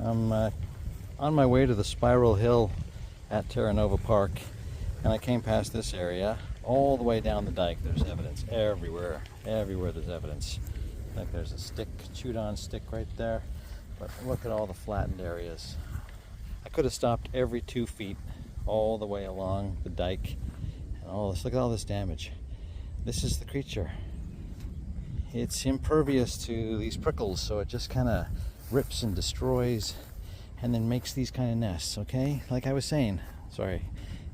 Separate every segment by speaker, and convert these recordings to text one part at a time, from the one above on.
Speaker 1: I'm on my way to the Spiral Hill at Terra Nova Park, and I came past this area all the way down the dike. There's evidence everywhere. Everywhere there's evidence. Like there's a stick, chewed on stick right there, but look at all the flattened areas. I could have stopped every 2 feet all the way along the dike, and all this. Look at all this damage. This is the creature. It's impervious to these prickles, so it just kind of rips and destroys and then makes these kind of nests, okay? Like I was saying, sorry,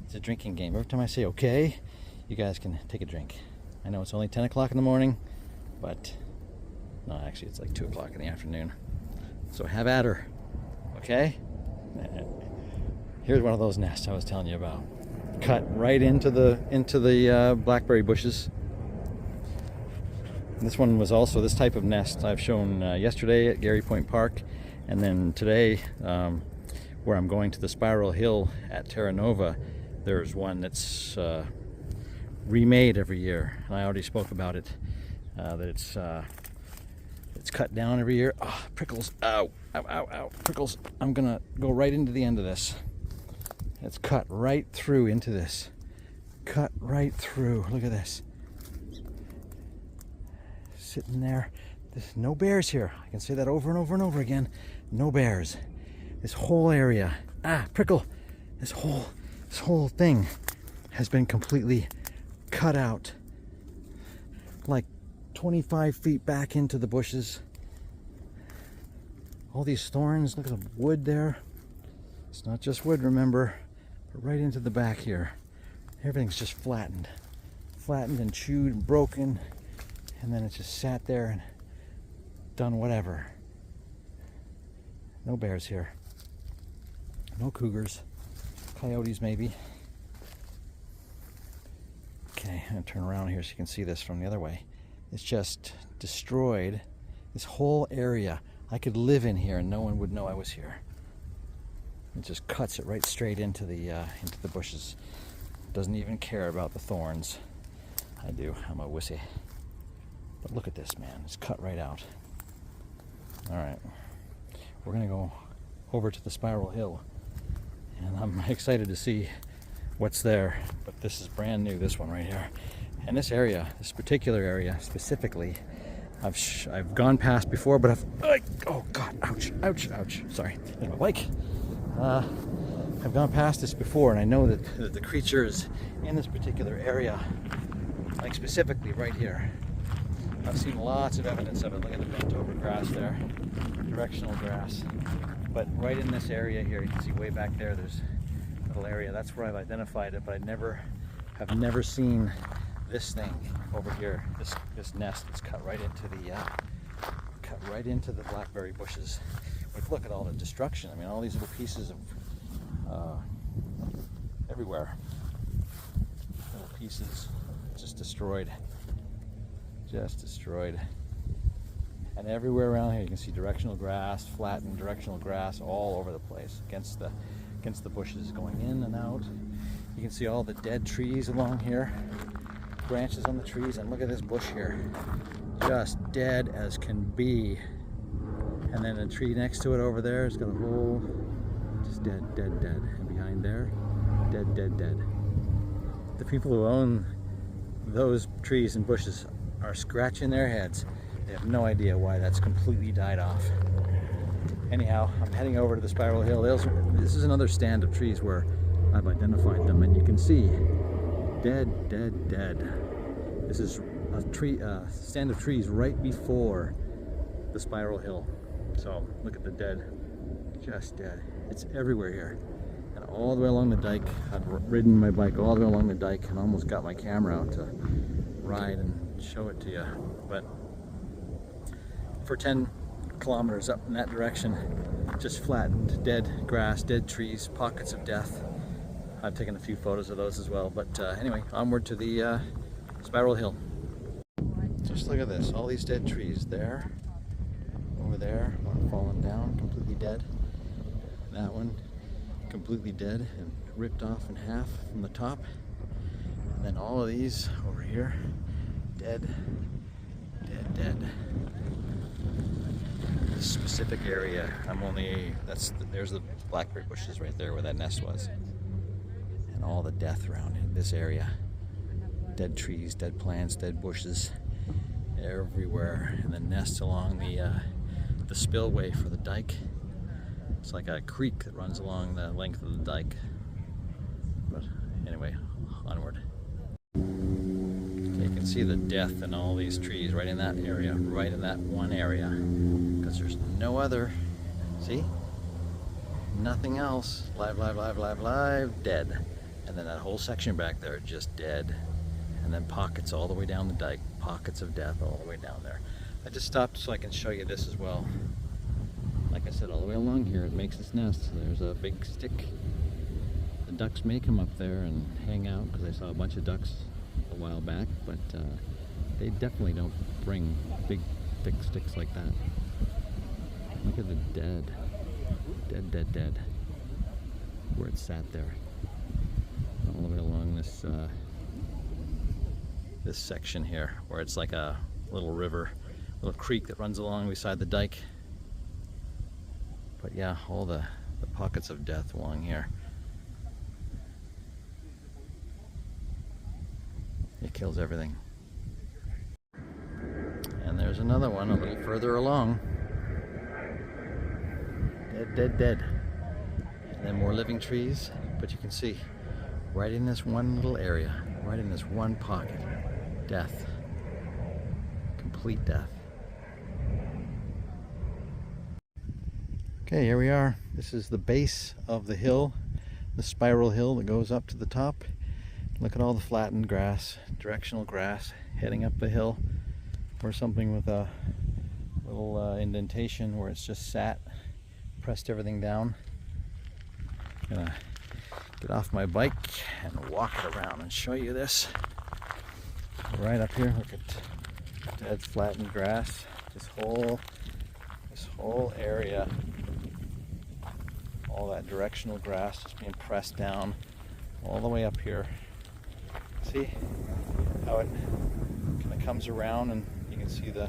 Speaker 1: it's a drinking game. Every time I say okay, you guys can take a drink. I know it's only 10 o'clock in the morning, but no, actually it's like 2 o'clock in the afternoon. So have at her, okay? Here's one of those nests I was telling you about. Cut right into the blackberry bushes. This one was also this type of nest I've shown yesterday at Gary Point Park, and then today where I'm going to the Spiral Hill at Terra Nova, there's one that's remade every year, and I already spoke about it, that it's cut down every year. Oh, prickles, ow, ow, ow, ow, prickles. I'm gonna go right into the end of this. It's cut right through into this. Cut right through, look at this. Sitting there. There's no bears here. I can say that over and over and over again. No bears. This whole area, prickle. This whole thing has been completely cut out, like 25 feet back into the bushes. All these thorns. Look at the wood there. It's not just wood, remember, but right into the back here. Everything's just flattened and chewed and broken. And then it just sat there and done whatever. No bears here. No cougars. Coyotes maybe. Okay, I'm gonna turn around here so you can see this from the other way. It's just destroyed this whole area. I could live in here and no one would know I was here. It just cuts it right straight into the bushes. Doesn't even care about the thorns. I do. I'm a wussy. But look at this, man. It's cut right out. All right. We're going to go over to the Spiral Hill. And I'm excited to see what's there. But this is brand new, this one right here. And this area, this particular area specifically, I've gone past before, but oh God, ouch, ouch, ouch. Sorry, there's my bike. I've gone past this before, and I know that the creature is in this particular area, like specifically right here. I've seen lots of evidence of it. Look at the bent over grass there, directional grass. But right in this area here, you can see way back there, there's a little area. That's where I've identified it, but I've never seen this thing over here, this nest that's cut right into the blackberry bushes. But look at all the destruction. I mean, all these little pieces of everywhere. Little pieces just destroyed. Just destroyed. And everywhere around here you can see directional grass, flattened directional grass all over the place against the bushes going in and out. You can see all the dead trees along here, branches on the trees, and look at this bush here, just dead as can be. And then a tree next to it over there has got a whole, just dead, dead, dead. And behind there, dead, dead, dead. The people who own those trees and bushes are scratching their heads. They have no idea why that's completely died off. Anyhow, I'm heading over to the Spiral Hill. This is another stand of trees where I've identified them, and you can see dead, dead, dead. This is a stand of trees right before the Spiral Hill. So look at the dead, just dead. It's everywhere here. And all the way along the dike, I've ridden my bike all the way along the dike and almost got my camera out to ride and show it to you. But for 10 kilometers up in that direction, just flattened, dead grass, dead trees, pockets of death. I've taken a few photos of those as well. But anyway, onward to the Spiral Hill. Just look at this, all these dead trees there, over there, one fallen down, completely dead. That one, completely dead and ripped off in half from the top. And then all of these over here, dead, dead, dead. specific area. There's the blackberry bushes right there where that nest was. And all the death around this area. Dead trees, dead plants, dead bushes everywhere. And the nests along the spillway for the dike. It's like a creek that runs along the length of the dike. But anyway, onward. You can see the death in all these trees right in that area, right in that one area. Because there's no other, see? Nothing else. Live, live, live, live, live, dead. And then that whole section back there, just dead. And then pockets all the way down the dike, pockets of death all the way down there. I just stopped so I can show you this as well. Like I said, all the way along here, it makes its nest. There's a big stick. The ducks may come up there and hang out, because I saw a bunch of ducks a while back, but they definitely don't bring big, thick sticks like that. Look at the dead, dead, where it sat there. All the way along this this section here, where it's like a little river, little creek that runs along beside the dike. But yeah, all the pockets of death along here. It kills everything. And there's another one a little further along. Dead. And then more living trees, but you can see right in this one little area, right in this one pocket, death. Complete death. Okay, here we are. This is the base of the hill, the spiral hill that goes up to the top. Look at all the flattened grass, directional grass heading up the hill, or something with a little indentation where it's just sat, pressed everything down. I'm gonna get off my bike and walk it around and show you this. Right up here, look at dead flattened grass. This whole area, all that directional grass just being pressed down all the way up here. See how it kind of comes around, and you can see the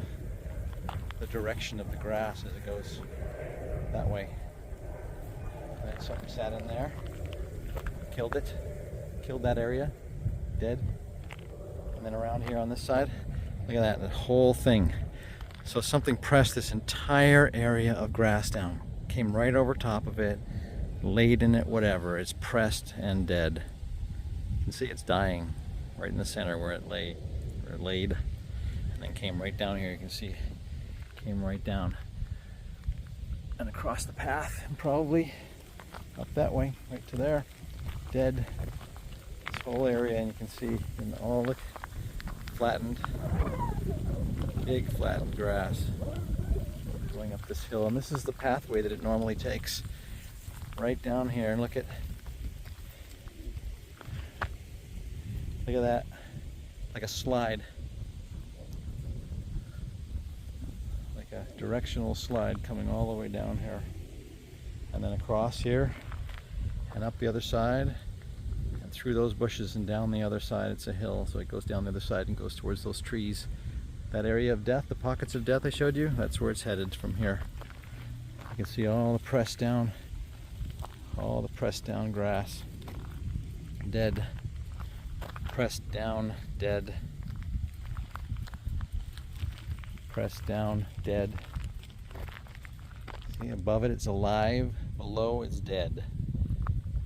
Speaker 1: direction of the grass as it goes that way. And something sat in there, killed that area, dead. And then around here on this side, look at that whole thing. So something pressed this entire area of grass down, came right over top of it, laid in it, whatever. It's pressed and dead. You can see it's dying right in the center where it laid, and then came right down here. You can see, came right down and across the path, and probably up that way, right to there, dead. This whole area, and you can see, look, flattened, big flattened grass going up this hill, and this is the pathway that it normally takes. Right down here, and look at that, like a slide, like a directional slide coming all the way down here, and then across here and up the other side and through those bushes and down the other side. It's a hill, so it goes down the other side and goes towards those trees. That area of death, the pockets of death I showed you, that's where it's headed from here. You can see all the pressed down grass, dead, pressed down, dead, pressed down, dead. See, above it it's alive, below it's dead.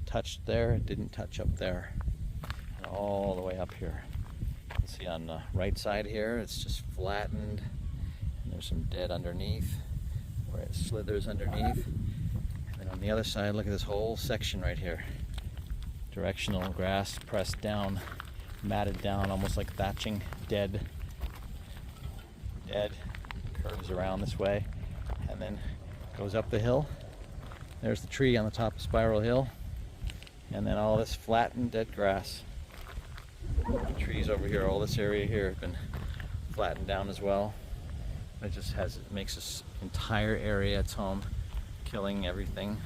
Speaker 1: Touched there, it didn't touch up there. And all the way up here. You can see on the right side here, it's just flattened, and there's some dead underneath, where it slithers underneath. And then on the other side, look at this whole section right here. Directional grass pressed down, matted down, almost like thatching, dead, curves around this way, and then goes up the hill. There's the tree on the top of Spiral Hill, and then all this flattened dead grass. The trees over here, all this area here have been flattened down as well. It makes this entire area its home, killing everything.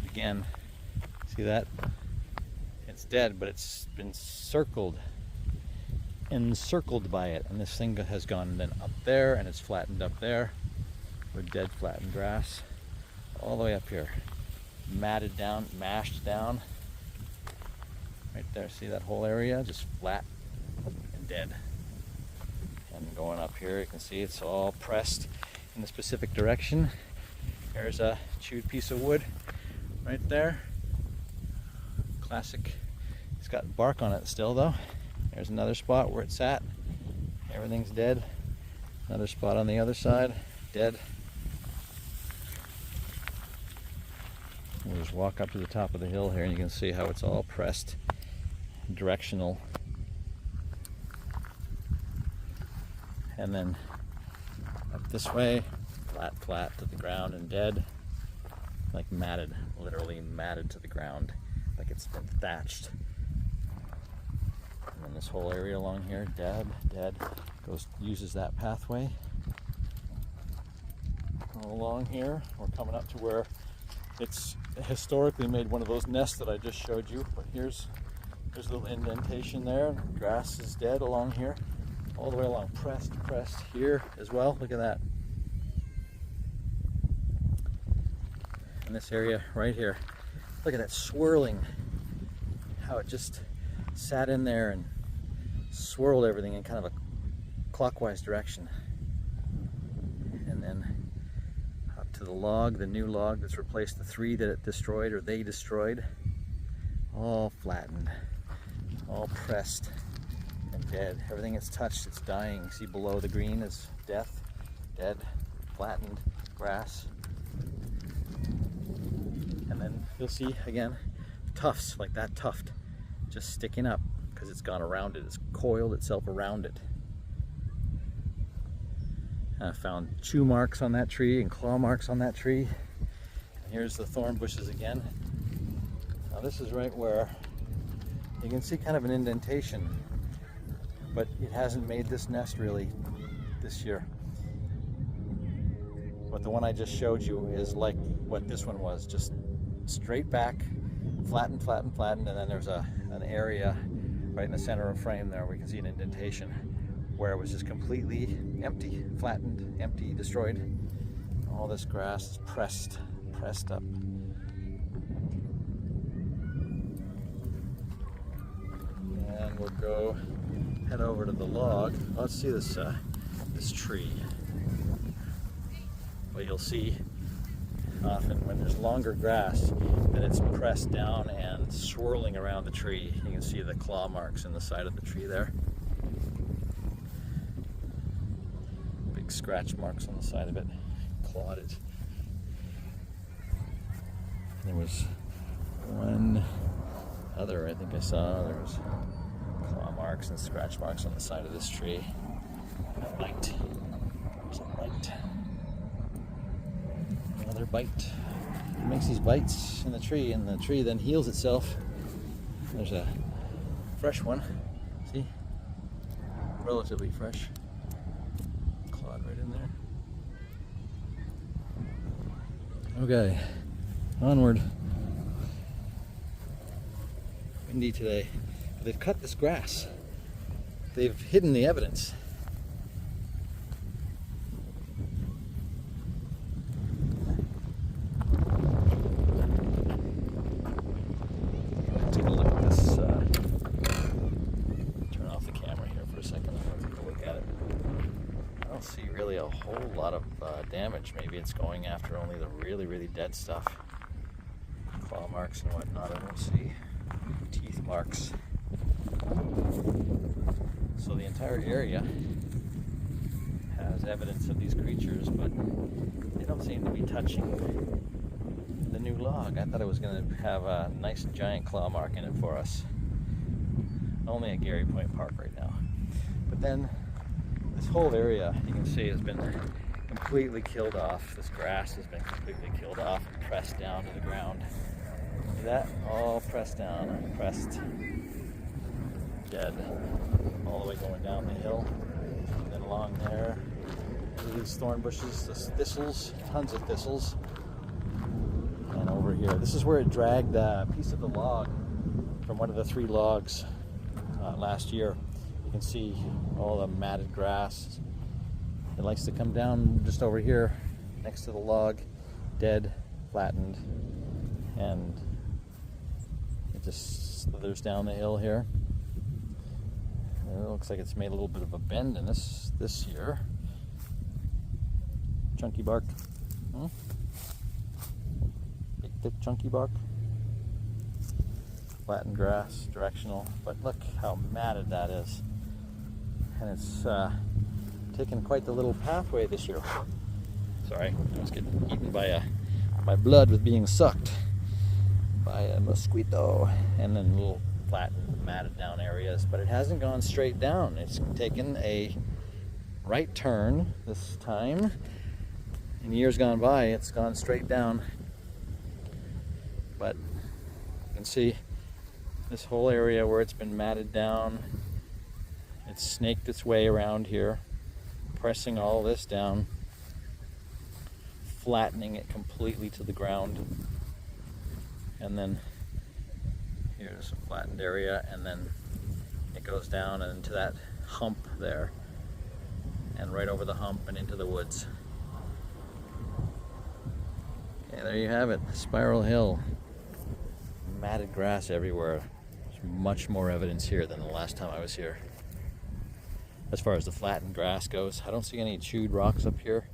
Speaker 1: Again, see that? It's dead, but it's been circled encircled by it, and this thing has gone then up there, and it's flattened up there with dead flattened grass all the way up here, matted down, mashed down right there. See that whole area just flat and dead. And going up here, you can see it's all pressed in the specific direction. There's a chewed piece of wood right there, classic. It's got bark on it still though. There's another spot where it's at. Everything's dead. Another spot on the other side, dead. We'll just walk up to the top of the hill here and you can see how it's all pressed, directional. And then up this way, flat to the ground and dead. Like matted, literally matted to the ground, like it's been thatched. And then this whole area along here, dead, uses that pathway. All along here, we're coming up to where it's historically made one of those nests that I just showed you. But there's a little indentation there. Grass is dead along here, all the way along, pressed here as well. Look at that. In this area right here, look at that swirling, how it just sat in there and swirled everything in kind of a clockwise direction. And then up to the log, the new log that's replaced the 3 that it destroyed, or they destroyed, all flattened, all pressed and dead. Everything it's touched, it's dying. See below the green is death, dead, flattened grass. And then you'll see again tufts, like that tuft just sticking up because it's gone around it. It's coiled itself around it. I found chew marks on that tree and claw marks on that tree. And here's the thorn bushes again. Now this is right where you can see kind of an indentation, but it hasn't made this nest really this year. But the one I just showed you is like what this one was, just straight back, flattened, and then there's an area right in the center of frame there where you can see an indentation where it was just completely empty, flattened, empty, destroyed. All this grass is pressed up. And we'll go head over to the log. Let's see this tree. Well, you'll see often when there's longer grass that it's pressed down and swirling around the tree. You can see the claw marks in the side of the tree there. Big scratch marks on the side of it, clawed it. There was one other, I think I saw, there was claw marks and scratch marks on the side of this tree. A light. There's a light. Another bite. It makes these bites in the tree, and the tree then heals itself. There's a fresh one. See? Relatively fresh. Clawed right in there. Okay, onward. Windy today. They've cut this grass. They've hidden the evidence. Take a look at this. Turn off the camera here for a second. I'll take a look at it. I don't see really a whole lot of damage. Maybe it's going after only the really dead stuff. Claw marks and whatnot. I don't see teeth marks. So the entire area has evidence of these creatures, but they don't seem to be touching the new log. I thought it was going to have a nice giant claw mark in it for us. Only at Gary Point Park right now. But then this whole area, you can see, has been completely killed off. This grass has been completely killed off and pressed down to the ground. See that? All pressed down, pressed, dead. All the way going down the hill. And then along there, these thorn bushes, this thistles, tons of thistles. And over here, this is where it dragged a piece of the log from one of the 3 logs last year. You can see all the matted grass. It likes to come down just over here next to the log, dead, flattened, and it just slithers down the hill here. It looks like it's made a little bit of a bend in this year. Chunky bark. Big, thick, chunky bark. Flattened grass, directional, but look how matted that is. And it's taken quite the little pathway this year. Sorry, I was getting eaten by my blood was being sucked by a mosquito, and then little flattened, matted down areas, but it hasn't gone straight down. It's taken a right turn this time. In years gone by, it's gone straight down. But you can see this whole area where it's been matted down, it's snaked its way around here, pressing all this down, flattening it completely to the ground. And then here's a flattened area, and then it goes down and into that hump there, and right over the hump and into the woods. Yeah, there you have it, Spiral Hill. Matted grass everywhere. There's much more evidence here than the last time I was here. As far as the flattened grass goes, I don't see any chewed rocks up here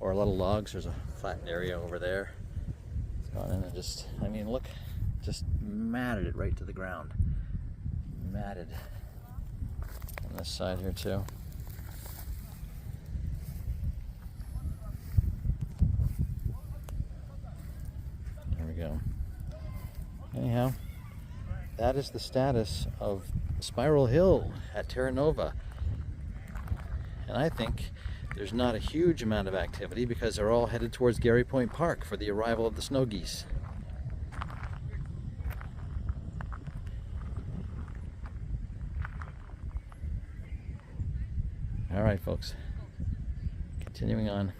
Speaker 1: or a lot of logs. There's a flattened area over there. It's gone in and just, I mean, look, just matted it right to the ground. Matted. On this side here too. There we go. Anyhow, that is the status of Spiral Hill at Terra Nova. And I think there's not a huge amount of activity because they're all headed towards Gary Point Park for the arrival of the snow geese. All right, folks, continuing on.